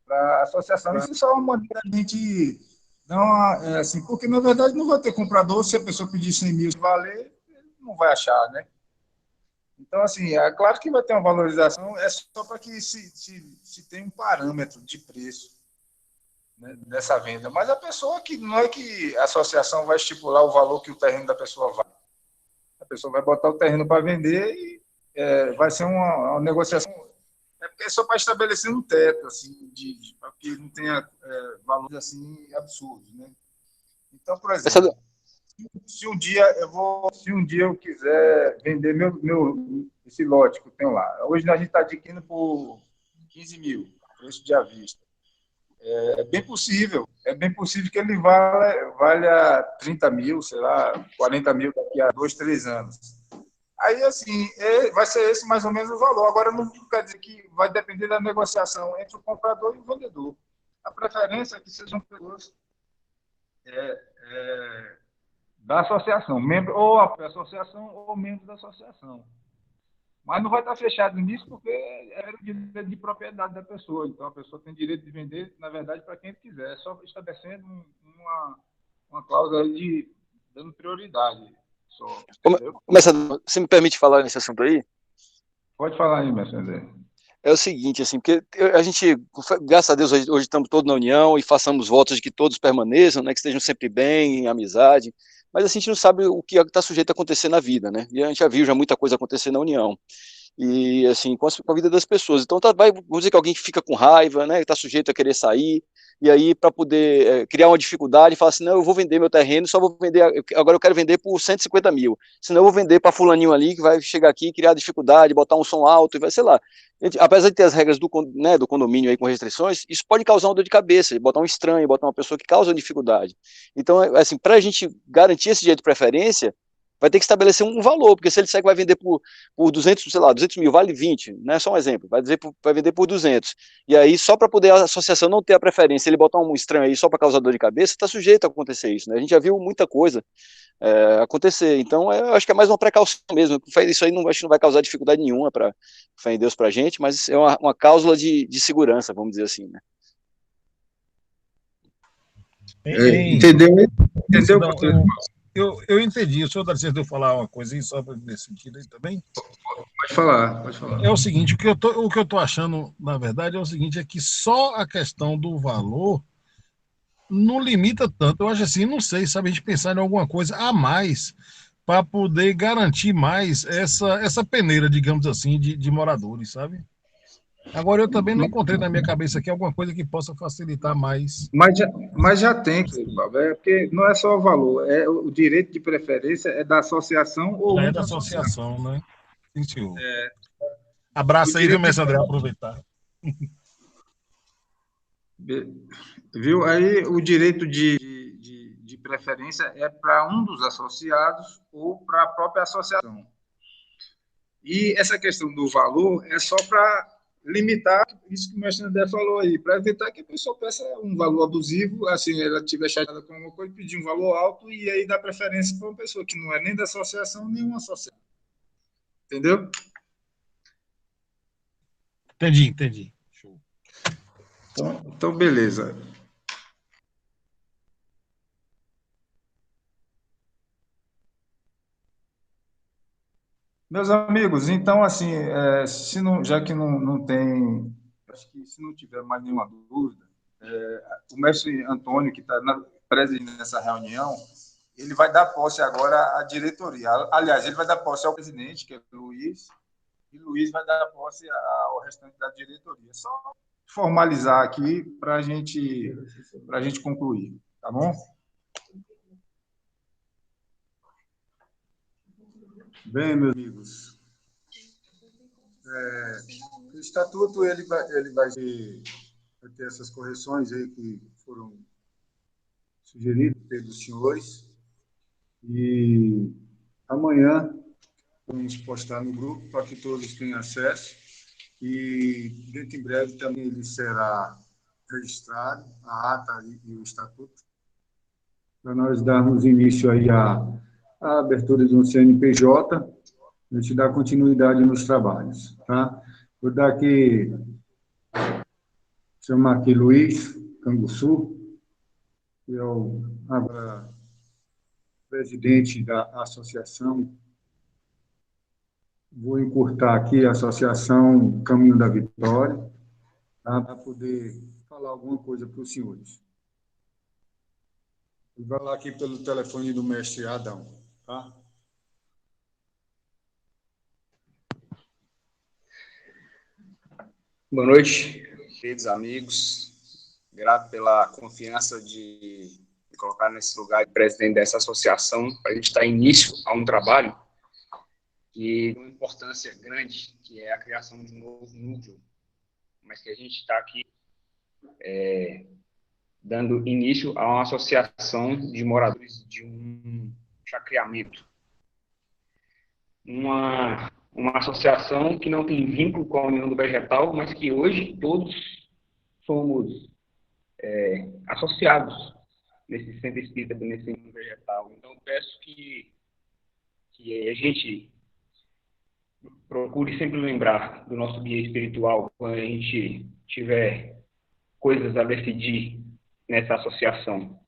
Speaker 5: para a associação. Isso só é uma maneira de a gente dar assim, porque na verdade não vai ter comprador, se a pessoa pedir 100 mil valer, não vai achar, né? Então, assim, é claro que vai ter uma valorização, é só para que se tenha um parâmetro de preço, né, dessa venda. Mas a pessoa não é que a associação vai estipular o valor que o terreno da pessoa vale. A pessoa vai botar o terreno para vender e vai ser uma negociação. É só para estabelecer um teto, assim, para que não tenha valores assim absurdos, né? Então, por exemplo, se um dia eu quiser vender esse lote que eu tenho lá, hoje a gente está adquirindo por 15 mil, preço de à vista. É bem possível que ele valha 30 mil, sei lá, 40 mil daqui a 2, 3 anos. Aí, assim, vai ser esse mais ou menos o valor. Agora, não quer dizer que vai depender da negociação entre o comprador e o vendedor. A preferência é que sejam pessoas da associação, ou a associação ou membro da associação. Mas não vai estar fechado nisso porque é o direito de propriedade da pessoa. Então, a pessoa tem direito de vender, na verdade, para quem quiser. É só estabelecendo uma cláusula de dando prioridade.
Speaker 8: Você me permite falar nesse assunto aí?
Speaker 5: Pode falar aí, mestre André.
Speaker 8: É o seguinte, assim, porque a gente, graças a Deus, hoje estamos todos na união e façamos votos de que todos permaneçam, né, que estejam sempre bem, em amizade, mas assim, a gente não sabe o que está sujeito a acontecer na vida, né, e a gente já viu muita coisa acontecer na união, e assim, com a vida das pessoas. Então, vamos dizer que alguém fica com raiva, né, está sujeito a querer sair, e aí para poder criar uma dificuldade, fala assim, não, eu vou vender meu terreno, só vou vender, agora eu quero vender por 150 mil, senão eu vou vender para fulaninho ali, que vai chegar aqui, criar dificuldade, botar um som alto, e vai, sei lá. Apesar de ter as regras do condomínio aí com restrições, isso pode causar uma dor de cabeça, botar um estranho, botar uma pessoa que causa dificuldade. Então, assim, para a gente garantir esse direito de preferência, vai ter que estabelecer um valor, porque se ele disser que vai vender por 200, sei lá, 200 mil, vale 20, né, só um exemplo, vai vender por 200, e aí só para poder a associação não ter a preferência, ele botar um estranho aí só para causar dor de cabeça, está sujeito a acontecer isso, né, a gente já viu muita coisa acontecer, então eu acho que é mais uma precaução mesmo, isso aí acho que não vai causar dificuldade nenhuma para fé em Deus para a gente, mas é uma cláusula de segurança, vamos dizer assim, né.
Speaker 5: Entendeu?
Speaker 10: Eu entendi. O senhor dá licença de eu falar uma coisa aí, só nesse sentido aí também?
Speaker 5: Pode falar.
Speaker 10: É o seguinte, o que eu estou achando, na verdade, é o seguinte, é que só a questão do valor não limita tanto. Eu acho assim, não sei, sabe, a gente pensar em alguma coisa a mais para poder garantir mais essa peneira, digamos assim, de moradores, sabe? Agora, eu também não encontrei na minha cabeça aqui alguma coisa que possa facilitar mais.
Speaker 5: Mas já tem, Bob, porque não é só o valor, é o direito de preferência é da associação ou
Speaker 10: Já
Speaker 5: um
Speaker 10: é da
Speaker 5: dos associados.
Speaker 10: associação, né? Sim, senhor.
Speaker 5: O
Speaker 10: Abraço aí, viu,
Speaker 5: direito
Speaker 10: mestre André? Aproveitar.
Speaker 5: viu? Aí o direito de preferência é para um dos associados ou para a própria associação. E essa questão do valor é só para limitar isso que o mestre André falou aí, para evitar que a pessoa peça um valor abusivo, assim, ela estiver chateada com alguma coisa, pedir um valor alto e aí dá preferência para uma pessoa que não é nem da associação, nem uma associação. Entendeu?
Speaker 10: Entendi. Show.
Speaker 5: Então beleza. Meus amigos, então, assim, se não, já que não tem, acho que se não tiver mais nenhuma dúvida, o mestre Antônio, que está presente nessa reunião, ele vai dar posse agora à diretoria. Aliás, ele vai dar posse ao presidente, que é o Luiz, e o Luiz vai dar posse ao restante da diretoria. Só formalizar aqui para a gente concluir, tá bom? Bem, meus amigos, o estatuto ele vai ter essas correções aí que foram sugeridas pelos senhores e amanhã vamos postar no grupo para que todos tenham acesso e dentro em breve também ele será registrado, a ata e o estatuto, para nós darmos início aí à abertura de um CNPJ, a gente dar continuidade nos trabalhos, tá? Vou dar aqui, chamar aqui Luiz Canguçu, que é o presidente da associação. Vou encurtar aqui a Associação Caminho da Vitória, tá? Para poder falar alguma coisa para os senhores. Ele vai lá aqui pelo telefone do mestre Adão, tá?
Speaker 11: Boa noite, queridos amigos. Grato pela confiança de me colocar nesse lugar de presidente dessa associação, para a gente dar início a um trabalho que tem uma importância grande, que é a criação de um novo núcleo, mas que a gente está aqui dando início a uma associação de moradores de um chacreamento. Uma associação que não tem vínculo com a União do Vegetal, mas que hoje todos somos associados nesse centro espírita, nesse União Vegetal. Então, peço que a gente procure sempre lembrar do nosso guia espiritual quando a gente tiver coisas a decidir nessa associação.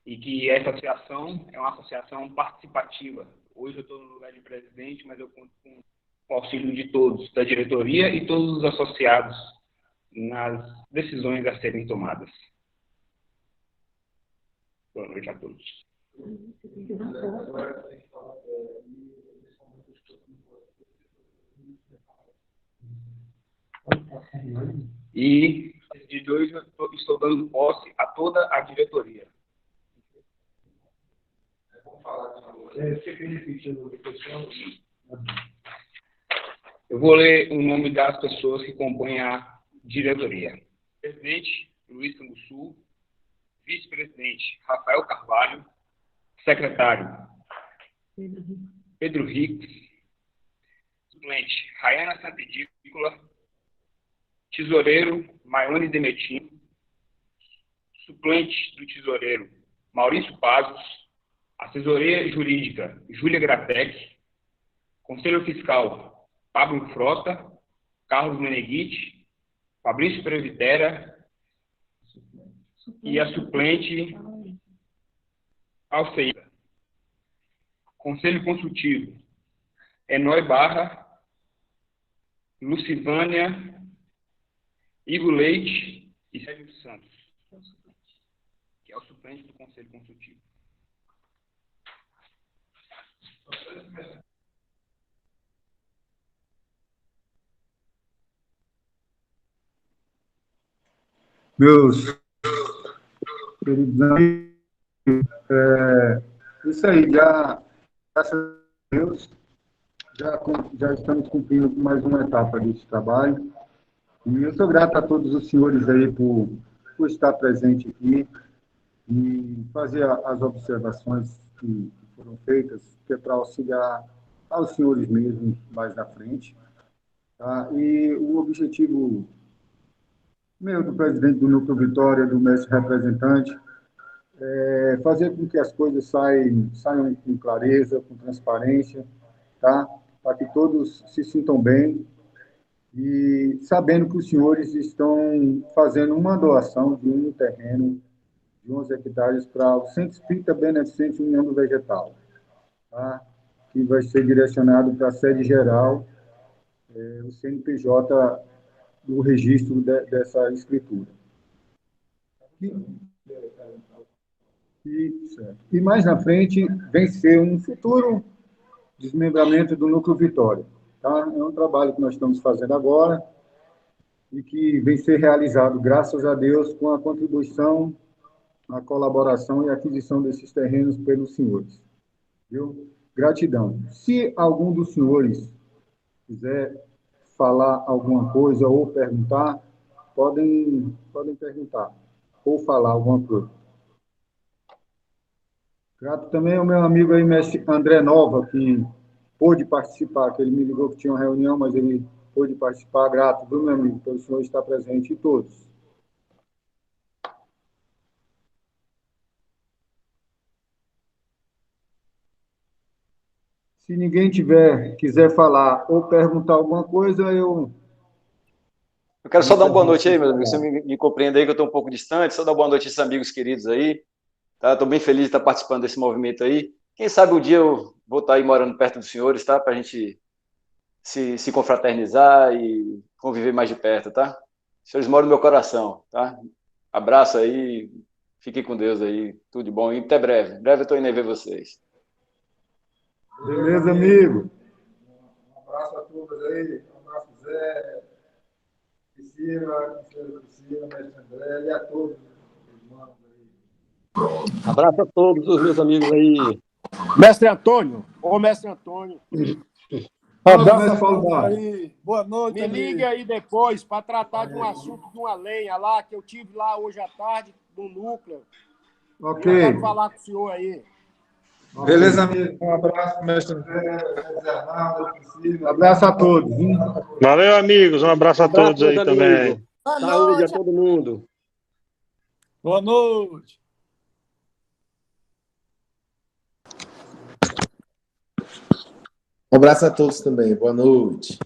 Speaker 11: E que essa associação é uma associação participativa. Hoje eu estou no lugar de presidente, mas eu conto com o auxílio de todos, da diretoria e todos os associados nas decisões a serem tomadas. Boa noite a todos. E de hoje eu estou dando posse a toda a diretoria. Eu vou ler o nome das pessoas que compõem a diretoria. Presidente, Luiz Canguçu. Vice-presidente, Rafael Carvalho. Secretário, Pedro Ricos. Suplente, Rayana Santedícola. Tesoureiro, Maione Demetim. Suplente do tesoureiro, Maurício Pazos. Assessoria Jurídica, Júlia Gratec. Conselho Fiscal, Pablo Frota. Carlos Meneghite. Fabrício Previtera. E a suplente, Alceida. Conselho Consultivo, Enói Barra. Lucivânia. Ivo Leite e Sérgio Santos, que é o suplente do Conselho Consultivo.
Speaker 5: meus queridos amigos, isso aí, graças a Deus, já estamos cumprindo mais uma etapa desse trabalho. E eu sou grato a todos os senhores aí por estar presente aqui e fazer as observações que foram feitas, que é para auxiliar aos senhores mesmo mais na frente. Tá? E o objetivo meu, do presidente do Núcleo Vitória, do mestre representante, é fazer com que as coisas saiam com clareza, com transparência, tá? Para que todos se sintam bem e sabendo que os senhores estão fazendo uma doação de um terreno de 11 hectares para o Centro Espírita Beneficente União do Vegetal, tá? Que vai ser direcionado para a sede geral, o CNPJ do registro dessa escritura. E mais na frente vem ser um futuro desmembramento do Núcleo Vitória. Tá? É um trabalho que nós estamos fazendo agora e que vem ser realizado, graças a Deus, com a contribuição, a colaboração e a aquisição desses terrenos pelos senhores. Viu? Gratidão. Se algum dos senhores quiser falar alguma coisa ou perguntar, podem perguntar ou falar alguma coisa. Grato também ao meu amigo aí, mestre André Nova, que pôde participar, que ele me ligou que tinha uma reunião, mas ele pôde participar. Grato, viu, meu amigo, pelo senhor estar presente e todos. Se ninguém quiser falar ou perguntar alguma coisa, eu
Speaker 8: quero só dar uma boa noite aí, meu amigo. Você me compreende aí que eu estou um pouco distante. Só dar uma boa noite a esses amigos queridos aí. Tá? Estou bem feliz de estar participando desse movimento aí. Quem sabe um dia eu vou estar aí morando perto dos senhores, tá? Para a gente se confraternizar e conviver mais de perto, tá? Os senhores moram no meu coração, tá? Abraço aí, fiquem com Deus aí, tudo de bom. E até breve. Em breve eu estou indo aí ver vocês.
Speaker 5: Beleza, amigo? Um abraço a todos aí. Um abraço, Zé, Priscila, mestre André e a todos os irmãos aí.
Speaker 9: Abraço a todos os meus amigos aí.
Speaker 6: Mestre Antônio, ô mestre Antônio.
Speaker 5: Abraço a todos
Speaker 6: aí. Boa noite. Me ligue aí depois para tratar de um assunto de uma lenha lá, que eu tive lá hoje à tarde, no núcleo.
Speaker 5: Ok.
Speaker 6: Eu quero falar com o senhor aí.
Speaker 3: Beleza, amigo. Um abraço, mestre.
Speaker 5: Um abraço a todos.
Speaker 10: Valeu, amigos. Um abraço a todos aí também.
Speaker 9: Saúde a todo mundo.
Speaker 10: Boa noite.
Speaker 3: Um abraço a todos também. Boa noite.